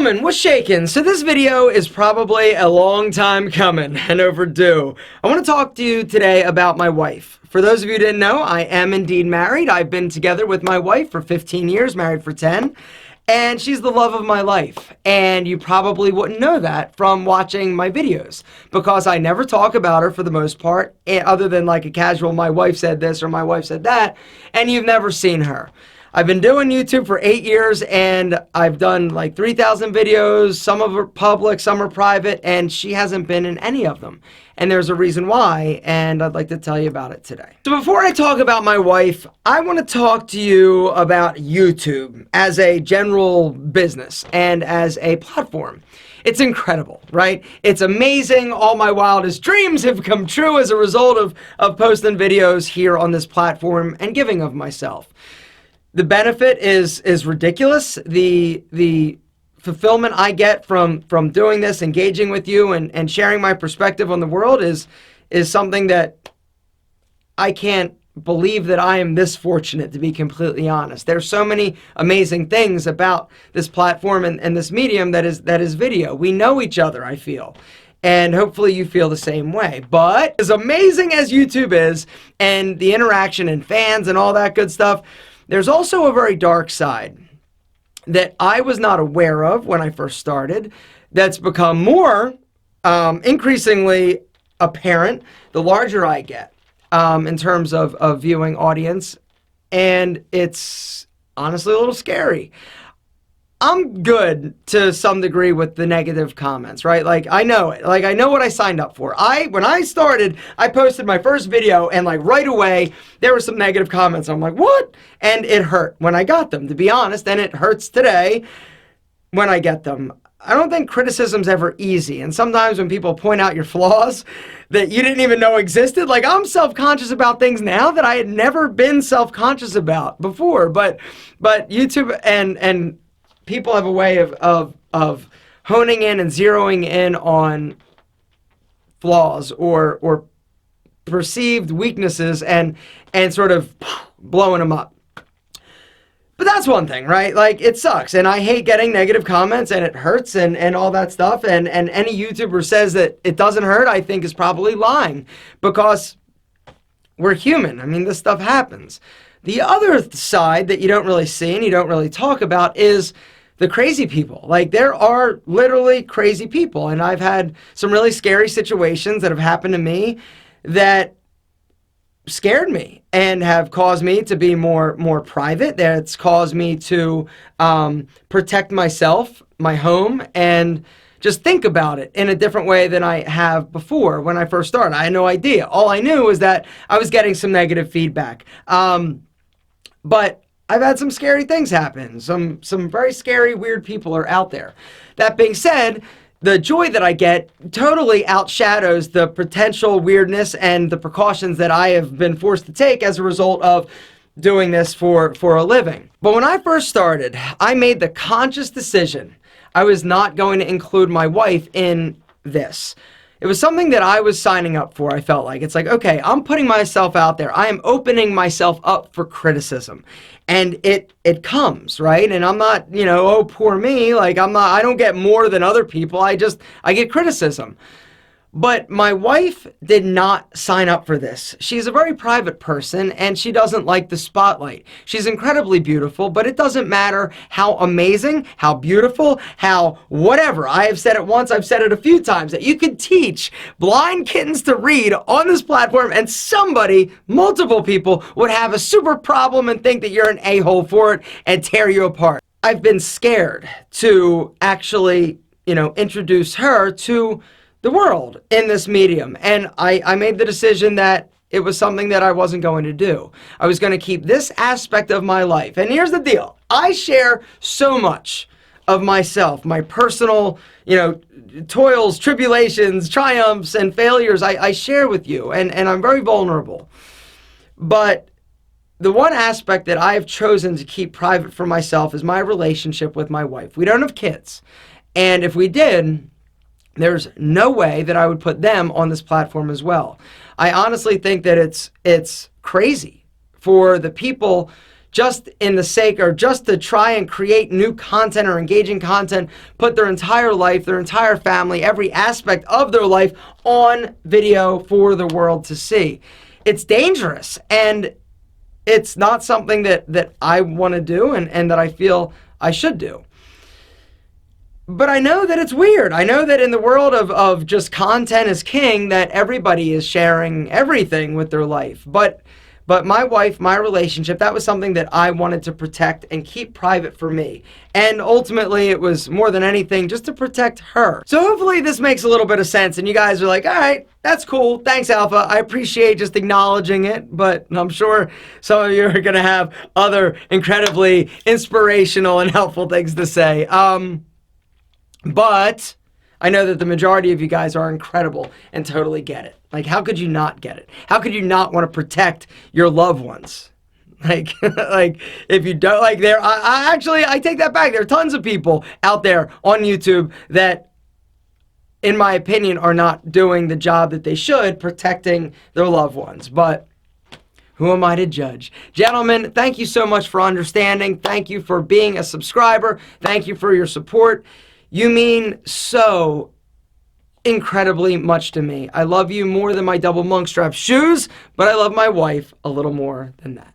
Gentlemen, what's shaking? So this video is probably a long time coming and overdue. I want to talk to you today about my wife. For those of you who didn't know, I am indeed married. I've been together with my wife for 15 years, married for 10, and she's the love of my life. And you probably wouldn't know that from watching my videos because I never talk about her for the most part, other than like a casual, my wife said this or my wife said that, and you've never seen her. I've been doing YouTube for 8 years and I've done like 3,000 videos. Some of them are public, some are private, and she hasn't been in any of them. And there's a reason why, and I'd like to tell you about it today. So before I talk about my wife, I want to talk to you about YouTube as a general business and as a platform. It's incredible, right? It's amazing. All my wildest dreams have come true as a result of posting videos here on this platform and giving of myself. The benefit is ridiculous. The fulfillment I get from doing this, engaging with you and sharing my perspective on the world is something that I can't believe that I am this fortunate, to be completely honest. There's so many amazing things about this platform and this medium that is video. We know each other, I feel. And hopefully you feel the same way. But as amazing as YouTube is and the interaction and fans and all that good stuff, there's also a very dark side that I was not aware of when I first started that's become more increasingly apparent the larger I get in terms of viewing audience, and it's honestly a little scary. I'm good to some degree with the negative comments, right? Like, I know it. Like, I know what I signed up for. When I started, I posted my first video, and like right away, there were some negative comments. I'm like, what? And it hurt when I got them, to be honest, and it hurts today when I get them. I don't think criticism's ever easy, and sometimes when people point out your flaws that you didn't even know existed, like I'm self-conscious about things now that I had never been self-conscious about before, but YouTube and people have a way of honing in and zeroing in on flaws or perceived weaknesses and sort of blowing them up. But that's one thing, right? Like, it sucks, and I hate getting negative comments, and it hurts, and all that stuff, and any YouTuber says that it doesn't hurt, I think is probably lying, because we're human. I mean, this stuff happens. The other side that you don't really see and you don't really talk about is the crazy people. Like, there are literally crazy people, and I've had some really scary situations that have happened to me that scared me and have caused me to be more private. That's caused me to protect myself, my home, and just think about it in a different way than I have before. When I first started, I had no idea. All I knew was that I was getting some negative feedback. But I've had some scary things happen. Some very scary, weird people are out there. That being said, the joy that I get totally outshadows the potential weirdness and the precautions that I have been forced to take as a result of doing this for a living. But when I first started, I made the conscious decision I was not going to include my wife in this. It was something that I was signing up for, I felt like. It's like, okay, I'm putting myself out there. I am opening myself up for criticism. And it comes, right? And I'm not, oh, poor me. Like, I don't get more than other people. I get criticism. But my wife did not sign up for this. She's a very private person, and she doesn't like the spotlight. She's incredibly beautiful, but it doesn't matter how amazing, how beautiful, how whatever. I have said it once, I've said it a few times, that you could teach blind kittens to read on this platform, and somebody, multiple people, would have a super problem and think that you're an a-hole for it and tear you apart. I've been scared to actually, introduce her to the world in this medium, and I made the decision that it was something that I wasn't going to do. I was going to keep this aspect of my life. And here's the deal. I share so much of myself, my personal, toils, tribulations, triumphs, and failures I share with you, and I'm very vulnerable. But the one aspect that I've chosen to keep private for myself is my relationship with my wife. We don't have kids, and if we did, there's no way that I would put them on this platform as well. I honestly think that it's crazy for the people just in the sake, or just to try and create new content or engaging content, put their entire life, their entire family, every aspect of their life on video for the world to see. It's dangerous, and it's not something that I want to do and that I feel I should do. But I know that it's weird. I know that in the world of just content is king, that everybody is sharing everything with their life. But my wife, my relationship, that was something that I wanted to protect and keep private for me. And ultimately, it was more than anything just to protect her. So hopefully this makes a little bit of sense, and you guys are like, all right, that's cool. Thanks, Alpha. I appreciate just acknowledging it, but I'm sure some of you are going to have other incredibly inspirational and helpful things to say. But I know that the majority of you guys are incredible and totally get it. Like, how could you not get it? How could you not want to protect your loved ones? Like, if you don't, like, I take that back. There are tons of people out there on YouTube that, in my opinion, are not doing the job that they should protecting their loved ones. But who am I to judge? Gentlemen, thank you so much for understanding. Thank you for being a subscriber. Thank you for your support. You mean so incredibly much to me. I love you more than my double monk strap shoes, but I love my wife a little more than that.